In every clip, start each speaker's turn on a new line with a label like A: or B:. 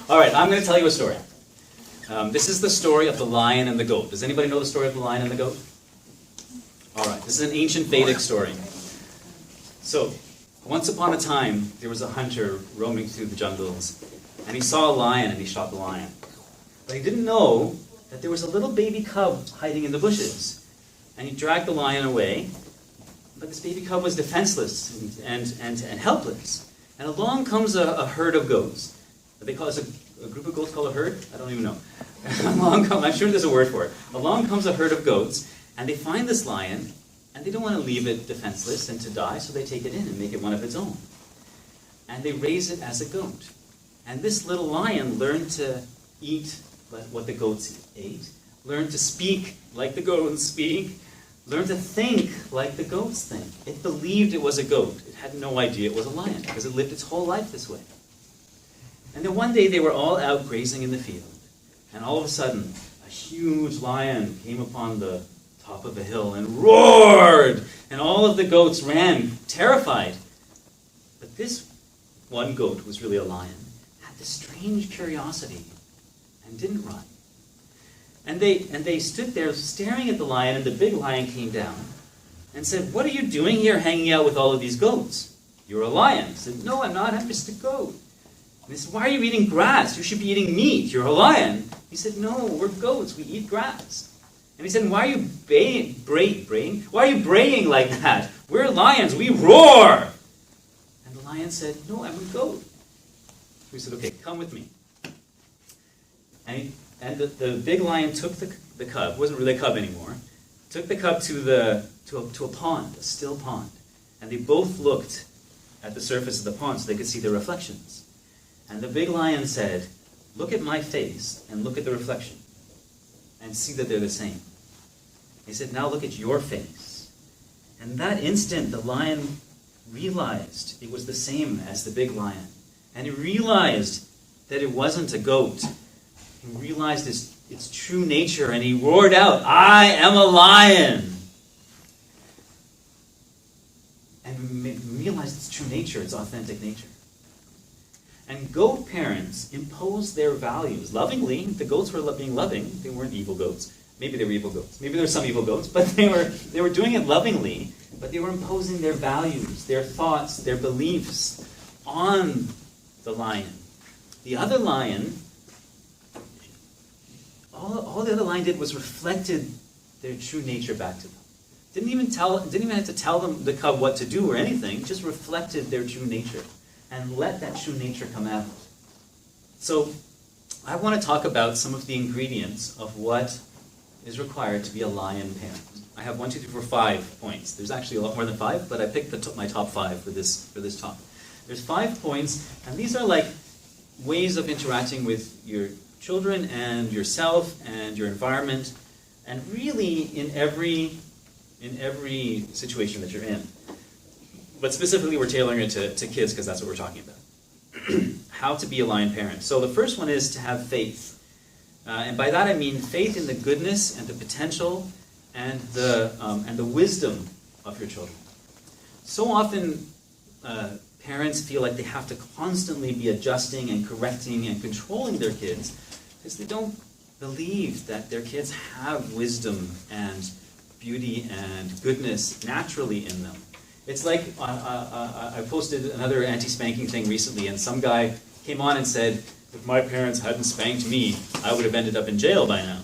A: All right, I'm going to tell you a story. This is the story of the lion and the goat. Does anybody know the story of the lion and the goat? All right, this is an ancient Vedic story. So, once upon a time, there was a hunter roaming through the jungles, and he saw a lion and he shot the lion. But he didn't know that there was a little baby cub hiding in the bushes. And he dragged the lion away, but this baby cub was defenseless and helpless. And along comes a herd of goats. They call it a group of goats called a herd? I don't even know. I'm sure there's a word for it. Along comes a herd of goats, and they find this lion, and they don't want to leave it defenseless and to die, so they take it in and make it one of its own. And they raise it as a goat. And this little lion learned to eat what the goats ate, learned to speak like the goats speak, learned to think like the goats think. It believed it was a goat. It had no idea it was a lion, because it lived its whole life this way. And then one day they were all out grazing in the field, and all of a sudden, a huge lion came upon the top of a hill and roared, and all of the goats ran, terrified. But this one goat, who was really a lion, had this strange curiosity and didn't run. And they stood there staring at the lion, and the big lion came down and said, "What are you doing here hanging out with all of these goats? You're a lion." He said, "No, I'm not. I'm just a goat." And they said, "Why are you eating grass? You should be eating meat. You're a lion." He said, "No, we're goats. We eat grass." And he said, "Why are you braying? Why are you braying like that? We're lions. We roar." And the lion said, "No, I'm a goat." So he said, "Okay, come with me." And the big lion took the cub, wasn't really a cub anymore, took the cub to a pond, a still pond. And they both looked at the surface of the pond so they could see their reflections. And the big lion said, "Look at my face and look at the reflection and see that they're the same." He said, "Now look at your face." And that instant, the lion realized it was the same as the big lion. And he realized that it wasn't a goat. He realized its true nature, and he roared out, "I am a lion!" And realized its true nature, its authentic nature. And goat parents imposed their values lovingly. The goats were being loving. They weren't evil goats. Maybe they were evil goats. Maybe there were some evil goats, but they were doing it lovingly. But they were imposing their values, their thoughts, their beliefs on the lion. The other lion, all the other lion did was reflected their true nature back to them. Didn't even have to tell them, the cub, what to do or anything. Just reflected their true nature and let that true nature come out. So I want to talk about some of the ingredients of what is required to be a lion parent. I have 1, 2, 3, 4, 5 points. There's actually a lot more than 5, but I picked my top 5 for this talk. There's 5 points, and these are like ways of interacting with your children and yourself and your environment, and really in every situation that you're in. But specifically, we're tailoring it to kids because that's what we're talking about. How to be a lion parent. So the first one is to have faith. And by that I mean faith in the goodness and the potential and the wisdom of your children. So often, parents feel like they have to constantly be adjusting and correcting and controlling their kids because they don't believe that their kids have wisdom and beauty and goodness naturally in them. It's like I posted another anti-spanking thing recently, and some guy came on and said, "If my parents hadn't spanked me, I would have ended up in jail by now."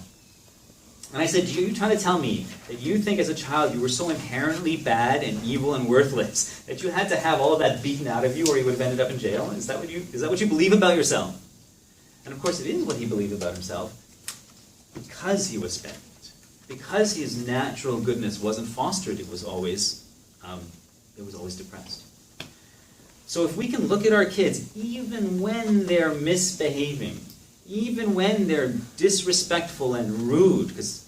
A: And I said, "You're trying to tell me that you think as a child you were so inherently bad and evil and worthless that you had to have all of that beaten out of you or you would have ended up in jail? Is that what you believe about yourself?" And of course it is what he believed about himself because he was spanked. Because his natural goodness wasn't fostered, it was always depressed. So if we can look at our kids, even when they're misbehaving, even when they're disrespectful and rude, because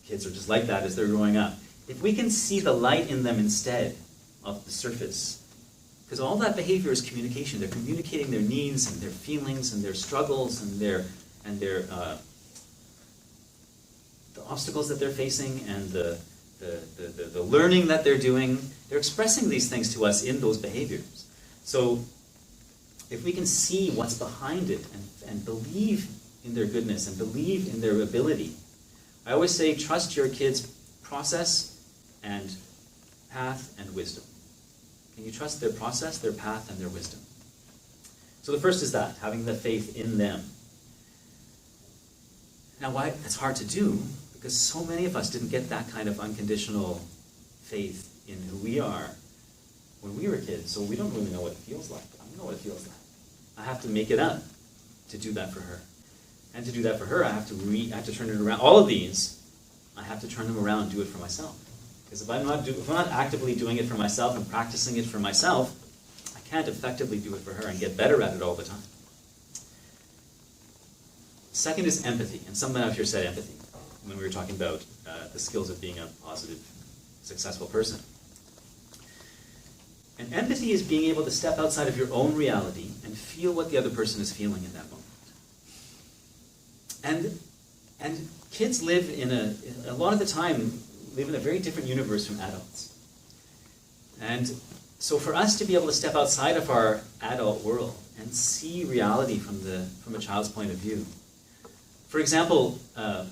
A: kids are just like that as they're growing up, if we can see the light in them instead of the surface, because all that behavior is communication. They're communicating their needs and their feelings and their struggles and the obstacles that they're facing and the learning that they're doing. They're expressing these things to us in those behaviors. So if we can see what's behind it and believe in their goodness and believe in their ability, I always say trust your kids' process and path and wisdom. Can you trust their process, their path, and their wisdom? So the first is that, having the faith in them. Now, why it's hard to do, because so many of us didn't get that kind of unconditional faith in who we are when we were kids, so we don't really know what it feels like. I don't know what it feels like. I have to make it up to do that for her. And to do that for her, I have to turn it around. All of these, I have to turn them around and do it for myself. Because if I'm not actively doing it for myself and practicing it for myself, I can't effectively do it for her and get better at it all the time. Second is empathy, and someone out here said empathy when we were talking about the skills of being a positive, successful person. And empathy is being able to step outside of your own reality and feel what the other person is feeling in that moment. And kids live a lot of the time, live in a very different universe from adults. And so for us to be able to step outside of our adult world and see reality from a child's point of view. For example,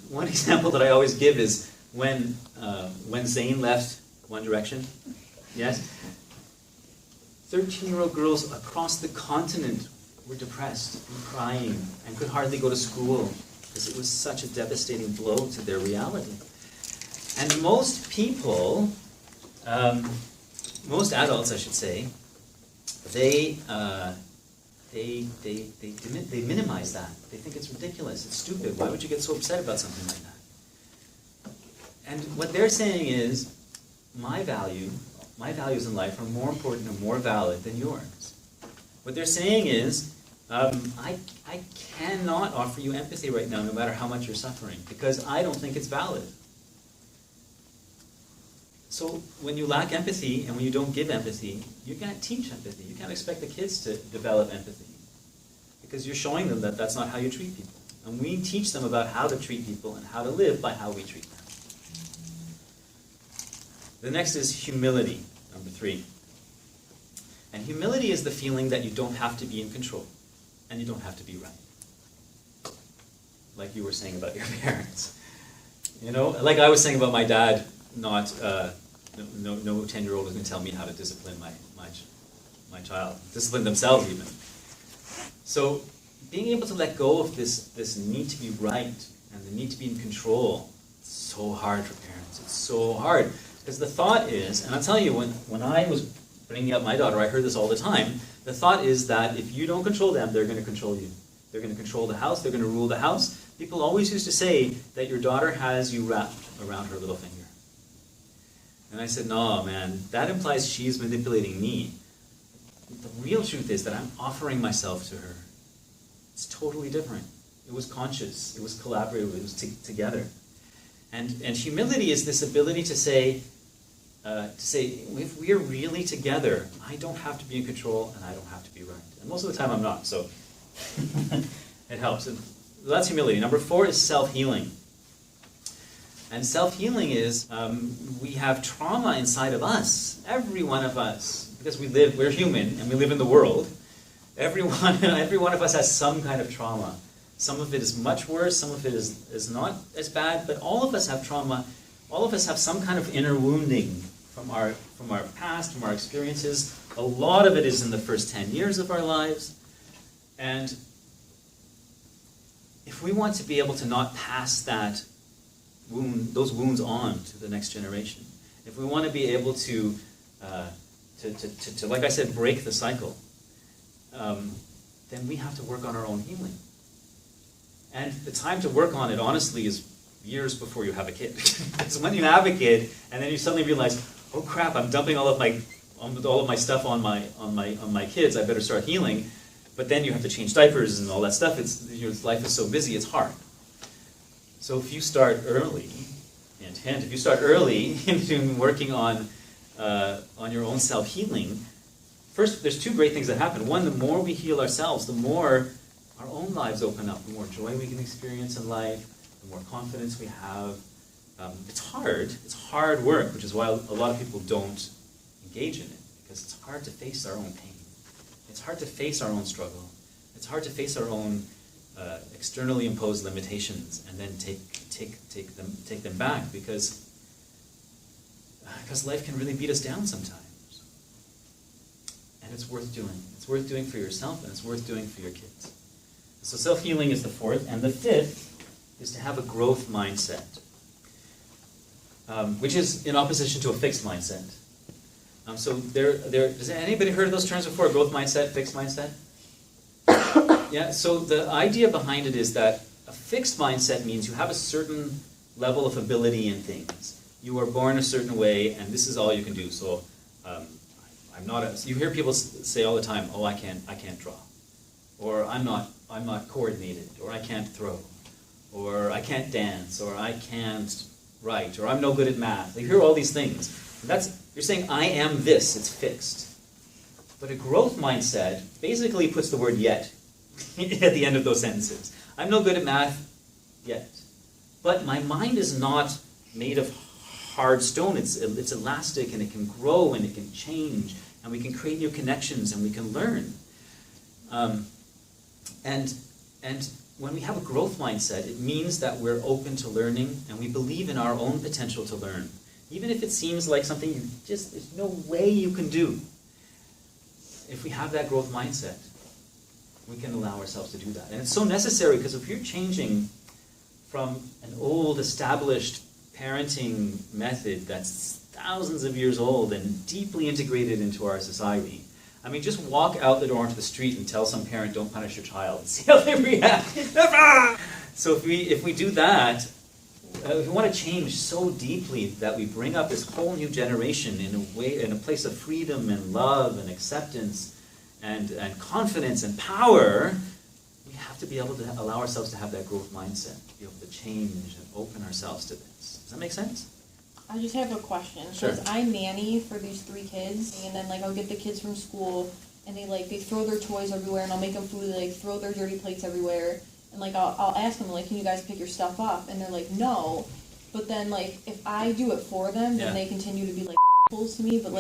A: one example that I always give is when Zayn left One Direction, yes? 13-year-old girls across the continent were depressed and crying and could hardly go to school because it was such a devastating blow to their reality. And most people, most adults, I should say, they minimize that. They think it's ridiculous, it's stupid. Why would you get so upset about something like that? And what they're saying is, my values in life are more important and more valid than yours. What they're saying is, I cannot offer you empathy right now, no matter how much you're suffering, because I don't think it's valid. So when you lack empathy and when you don't give empathy, you can't teach empathy. You can't expect the kids to develop empathy because you're showing them that that's not how you treat people. And we teach them about how to treat people and how to live by how we treat them. The next is humility, number 3. And humility is the feeling that you don't have to be in control and you don't have to be right. Like you were saying about your parents. You know, like I was saying about my dad, no 10-year-old is going to tell me how to discipline my child. Discipline themselves even. So being able to let go of this need to be right and the need to be in control, it's so hard for parents. It's so hard. Because the thought is, and I'll tell you, when I was bringing up my daughter, I heard this all the time, the thought is that if you don't control them, they're going to control you. They're going to control the house, they're going to rule the house. People always used to say that your daughter has you wrapped around her little finger. And I said, no, man, that implies she's manipulating me. The real truth is that I'm offering myself to her. It's totally different. It was conscious, it was collaborative, it was together. And humility is this ability to say, if we're really together, I don't have to be in control and I don't have to be right. And most of the time I'm not, so it helps. And that's humility. Number 4 is self-healing. And self-healing is, we have trauma inside of us, every one of us, because we're human and we live in the world. Every one of us has some kind of trauma. Some of it is much worse, some of it is not as bad, but all of us have trauma. All of us have some kind of inner wounding from our past, from our experiences. A lot of it is in the first 10 years of our lives. And if we want to be able to not pass those wounds on to the next generation, if we want to be able to like I said, break the cycle, then we have to work on our own healing. And the time to work on it, honestly, is years before you have a kid. Because when you have a kid, and then you suddenly realize, oh crap, I'm dumping all of my stuff on my kids. I better start healing. But then you have to change diapers and all that stuff. Life is so busy, it's hard. So if you start early, if you start early into working on your own self-healing, first, there's 2 great things that happen. One, the more we heal ourselves, the more our own lives open up, the more joy we can experience in life, the more confidence we have. It's hard work, which is why a lot of people don't engage in it, because it's hard to face our own pain. it's hard to face our own struggle. It's hard to face our own externally imposed limitations and then take them back because life can really beat us down sometimes. And it's worth doing. It's worth doing for yourself, and it's worth doing for your kids. So self-healing is the fourth, and the fifth is to have a growth mindset, which is in opposition to a fixed mindset. So has anybody heard of those terms before? Growth mindset, fixed mindset? Yeah, so the idea behind it is that a fixed mindset means you have a certain level of ability in things. You are born a certain way, and this is all you can do. So you hear people say all the time, "Oh, I can't draw," or "I'm not coordinated," or "I can't throw," or "I can't dance," or "I can't write," or "I'm no good at math." You hear all these things. And you're saying, "I am this." It's fixed. But a growth mindset basically puts the word "yet" at the end of those sentences. I'm no good at math yet. But my mind is not made of hard stone. It's elastic, and it can grow, and it can change, and we can create new connections, and we can learn. And when we have a growth mindset, it means that we're open to learning, and we believe in our own potential to learn. Even if it seems like something there's no way you can do. If we have that growth mindset, we can allow ourselves to do that. And it's so necessary, because if you're changing from an old, established parenting method that's thousands of years old and deeply integrated into our society, I mean, just walk out the door onto the street and tell some parent, "Don't punish your child," and see how they react. So if we do that, if we want to change so deeply that we bring up this whole new generation in a place of freedom and love and acceptance and confidence and power, we have to be able to allow ourselves to have that growth mindset, be able to change and open ourselves to this. Does that make sense?
B: I just have a question.
A: Sure.
B: Because I nanny for these 3 kids, and then I'll get the kids from school, and they throw their toys everywhere, and I'll make them food. They throw their dirty plates everywhere, and I'll ask them, "Can you guys pick your stuff up?" And they're like, "No." But then if I do it for them, then they continue to be fools to me. But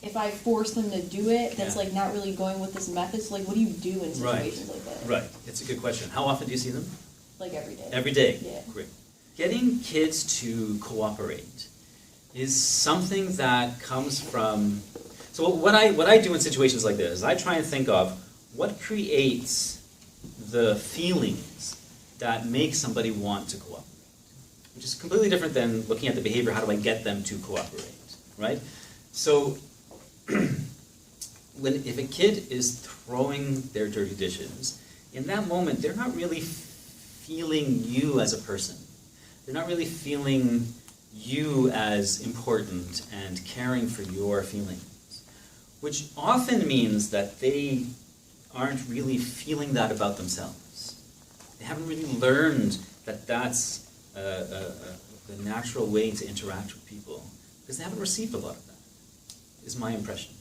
B: if I force them to do it, that's not really going with this method. So what do you do in situations like that?
A: Right. It's a good question. How often do you see them?
B: Every day.
A: Every day?
B: Yeah.
A: Great. Getting kids to cooperate is something that comes from... So what I do in situations like this is I try and think of what creates the feelings that make somebody want to cooperate, which is completely different than looking at the behavior, how do I get them to cooperate, right? So if a kid is throwing their dirty dishes, in that moment, they're not really feeling you as a person. They're not really feeling you as important and caring for your feelings, which often means that they aren't really feeling that about themselves. They haven't really learned that that's the natural way to interact with people, because they haven't received a lot of that, is my impression.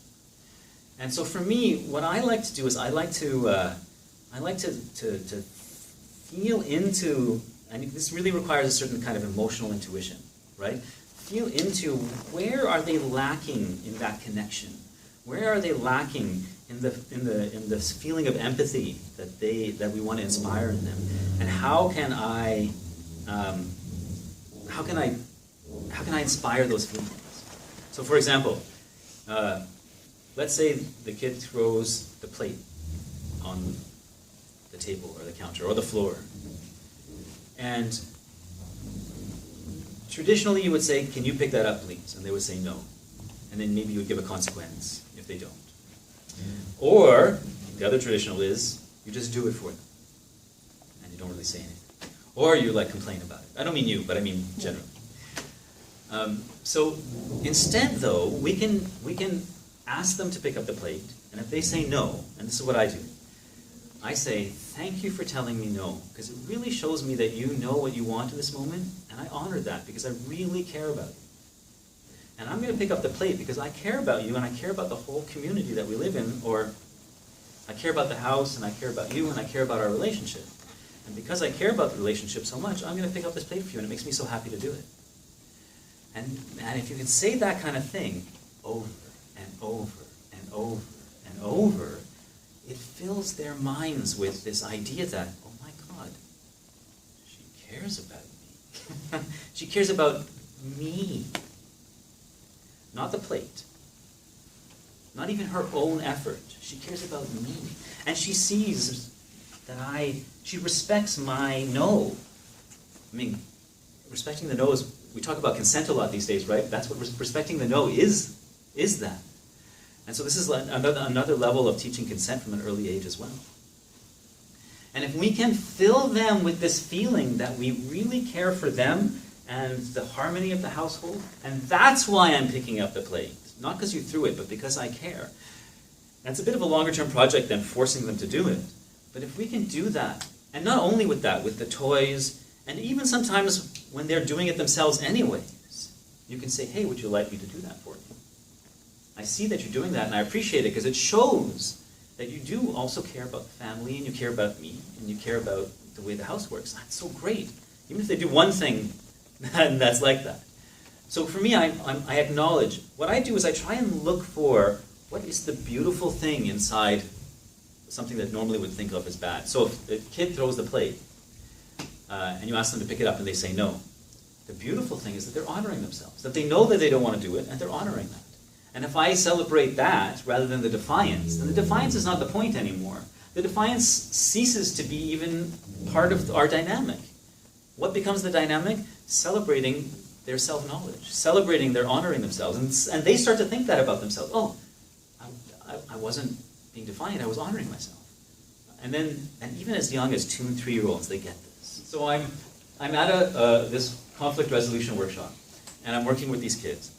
A: And so for me, what I like to do is I like to feel into, and this really requires a certain kind of emotional intuition, right? Feel into where are they lacking in that connection? Where are they lacking in this feeling of empathy that we want to inspire in them? And how can I inspire those feelings? So, for example, let's say the kid throws the plate on the table or the counter or the floor, and traditionally you would say, "Can you pick that up, please?" And they would say no, and then maybe you would give a consequence if they don't. Or the other traditional is you just do it for them, and you don't really say anything. Or you complain about it. I don't mean you, but I mean generally. So instead, though, we can ask them to pick up the plate, and if they say no, and this is what I do, I say, "Thank you for telling me no, because it really shows me that you know what you want in this moment, and I honor that because I really care about you. And I'm going to pick up the plate because I care about you, and I care about the whole community that we live in, or I care about the house, and I care about you, and I care about our relationship. And because I care about the relationship so much, I'm going to pick up this plate for you, and it makes me so happy to do it." And if you can say that kind of thing over and over and over and over, it fills their minds with this idea that, oh my God, she cares about me. She cares about me. Not the plate. Not even her own effort. She cares about me. And she sees that she respects my no. I mean, respecting the no is, we talk about consent a lot these days, right? That's what respecting the no is that. And so this is another level of teaching consent from an early age as well. And if we can fill them with this feeling that we really care for them and the harmony of the household, and that's why I'm picking up the plate. Not because you threw it, but because I care. And it's a bit of a longer-term project than forcing them to do it. But if we can do that, and not only with that, with the toys, and even sometimes when they're doing it themselves anyways, you can say, hey, would you like me to do that for you? I see that you're doing that, and I appreciate it, because it shows that you do also care about the family, and you care about me, and you care about the way the house works. That's so great. Even if they do one thing that's like that. So for me, I acknowledge. What I do is I try and look for what is the beautiful thing inside something that normally would think of as bad. So if a kid throws the plate, and you ask them to pick it up and they say no, the beautiful thing is that they're honoring themselves, that they know that they don't want to do it, and they're honoring that. And if I celebrate that rather than the defiance, then the defiance is not the point anymore. The defiance ceases to be even part of our dynamic. What becomes the dynamic? Celebrating their self-knowledge, celebrating their honoring themselves. And they start to think that about themselves. Oh, I wasn't being defiant, I was honoring myself. And even as young as 2 and 3-year-olds, they get this. So I'm at this conflict resolution workshop, and I'm working with these kids.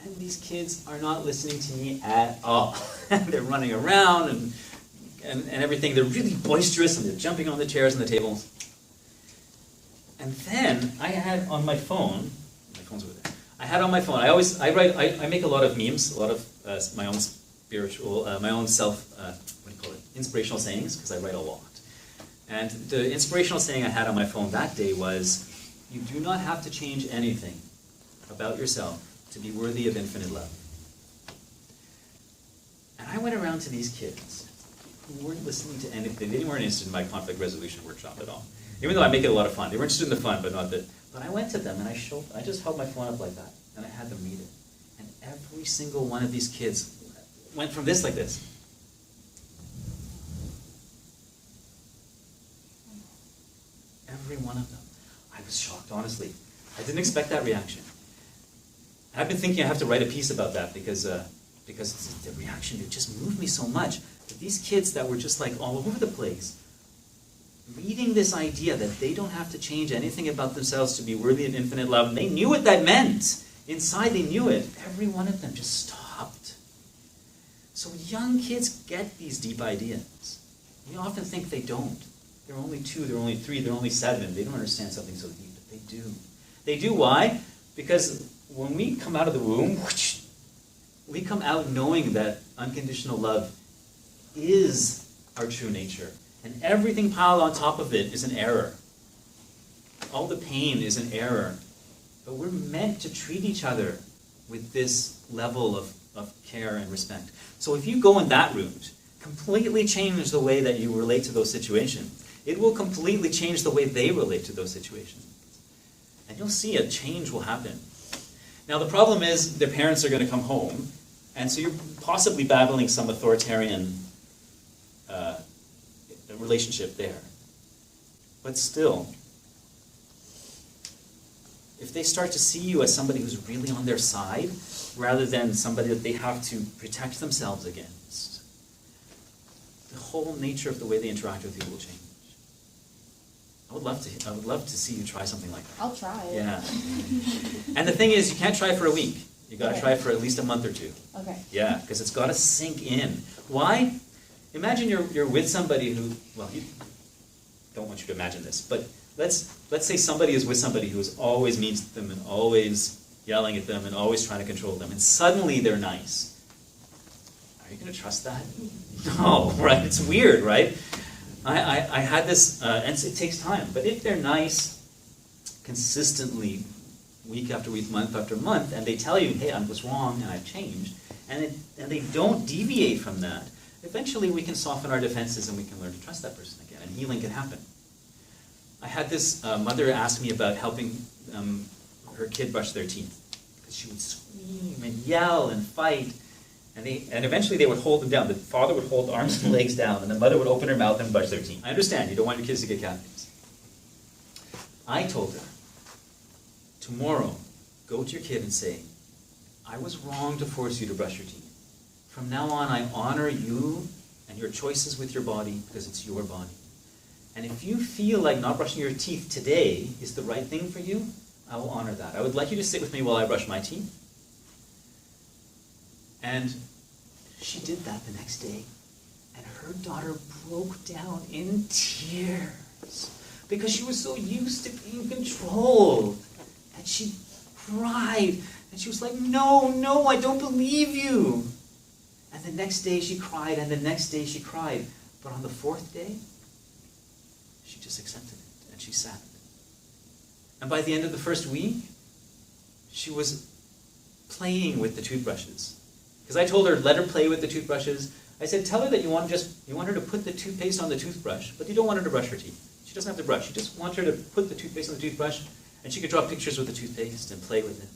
A: And these kids are not listening to me at all. They're running around and everything. They're really boisterous, and they're jumping on the chairs and the tables. And then I had on my phone, my phone's over there. I had on my phone. I make a lot of memes, a lot of my own spiritual, my own inspirational sayings, because I write a lot. And the inspirational saying I had on my phone that day was, you do not have to change anything about yourself to be worthy of infinite love. And I went around to these kids who weren't listening to anything. They weren't interested in my conflict resolution workshop at all. Even though I make it a lot of fun. They were interested in the fun, but not the... But I went to them and I just held my phone up like that, and I had them read it. And every single one of these kids went from this like this. Every one of them. I was shocked, honestly. I didn't expect that reaction. I've been thinking I have to write a piece about that because the reaction, it just moved me so much. But these kids that were just like all over the place, reading this idea that they don't have to change anything about themselves to be worthy of infinite love, and they knew what that meant. Inside they knew it. Every one of them just stopped. So young kids get these deep ideas. We often think they don't. They're only 2, they're only 3, they're only 7. They don't understand something so deep, but they do. They do. Why? Because when we come out of the womb, we come out knowing that unconditional love is our true nature. And everything piled on top of it is an error. All the pain is an error. But we're meant to treat each other with this level of care and respect. So if you go in that route, completely change the way that you relate to those situations, it will completely change the way they relate to those situations. And you'll see a change will happen. Now the problem is their parents are going to come home, and so you're possibly battling some authoritarian relationship there. But still, if they start to see you as somebody who's really on their side, rather than somebody that they have to protect themselves against, the whole nature of the way they interact with you will change. I would love to see you try something like that.
B: I'll try it.
A: Yeah. And the thing is, you can't try for a week. You got to try for at least a month or 2.
B: Okay.
A: Yeah, because it's got to sink in. Why? Imagine you're with somebody who, well, you don't want you to imagine this, but let's say somebody is with somebody who is always mean to them and always yelling at them and always trying to control them, and suddenly they're nice. Are you going to trust that? No, right? It's weird, right? I had this, and it takes time, but if they're nice consistently, week after week, month after month, and they tell you, hey, I was wrong and I've changed, and they don't deviate from that, eventually we can soften our defenses and we can learn to trust that person again, and healing can happen. I had this mother ask me about helping her kid brush their teeth, because she would scream and yell and fight, and eventually they would hold them down. The father would hold arms and legs down, and the mother would open her mouth and brush their teeth. I understand, you don't want your kids to get cavities. I told her, tomorrow, go to your kid and say, I was wrong to force you to brush your teeth. From now on, I honor you and your choices with your body because it's your body. And if you feel like not brushing your teeth today is the right thing for you, I will honor that. I would like you to sit with me while I brush my teeth. And she did that the next day. And her daughter broke down in tears because she was so used to being controlled. And she cried. And she was like, no, I don't believe you. And the next day she cried, and the next day she cried. But on the fourth day, she just accepted it, and she sat. And by the end of the first week, she was playing with the toothbrushes. Because I told her, let her play with the toothbrushes. I said, tell her that you want her to put the toothpaste on the toothbrush, but you don't want her to brush her teeth. She doesn't have to brush. You just want her to put the toothpaste on the toothbrush, and she could draw pictures with the toothpaste and play with it.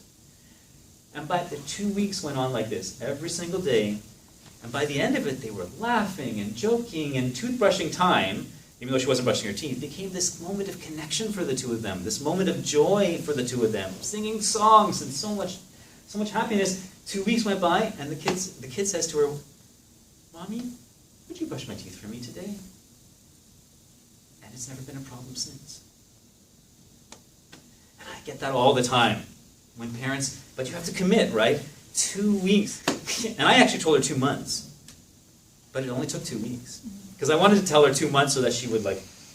A: And by the 2 weeks went on like this, every single day. And by the end of it, they were laughing and joking, and toothbrushing time, even though she wasn't brushing her teeth, became this moment of connection for the two of them, this moment of joy for the two of them, singing songs and so much happiness. 2 weeks went by, and the kid says to her, Mommy, would you brush my teeth for me today? And it's never been a problem since. And I get that all the time. When parents, but you have to commit, right? 2 weeks. And I actually told her 2 months. But it only took 2 weeks. Because I wanted to tell her 2 months so that she would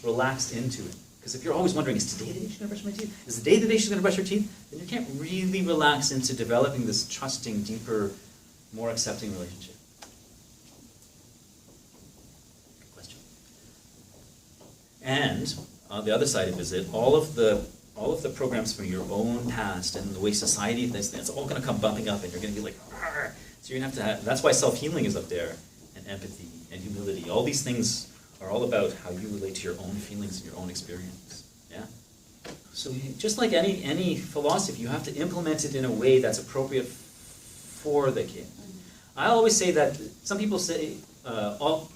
A: relax into it. Because if you're always wondering, is today the day she's going to brush my teeth? Is the day the day she's going to brush her teeth? Then you can't really relax into developing this trusting, deeper, more accepting relationship. Good question. And on the other side of it, all of the programs from your own past and the way society thinks, that's all going to come bumping up, and you're going to be like, argh. So you're going to have to that's why self-healing is up there, and empathy, and humility. All these things are all about how you relate to your own feelings and your own experience. Yeah? So just like any philosophy, you have to implement it in a way that's appropriate for the kid. I always say that, some people say,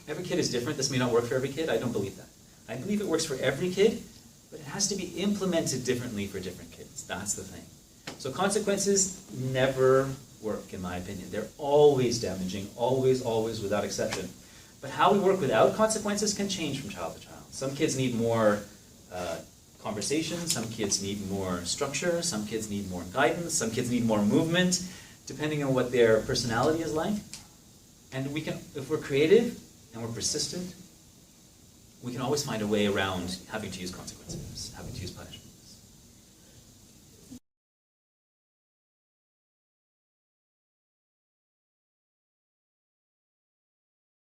A: every kid is different, this may not work for every kid. I don't believe that. I believe it works for every kid, but it has to be implemented differently for different kids. That's the thing. So consequences never work, in my opinion. They're always damaging, always, without exception. But how we work without consequences can change from child to child. Some kids need more conversation, some kids need more structure, some kids need more guidance, some kids need more movement, depending on what their personality is like. And we can, if we're creative and we're persistent, we can always find a way around having to use consequences, having to use punishment.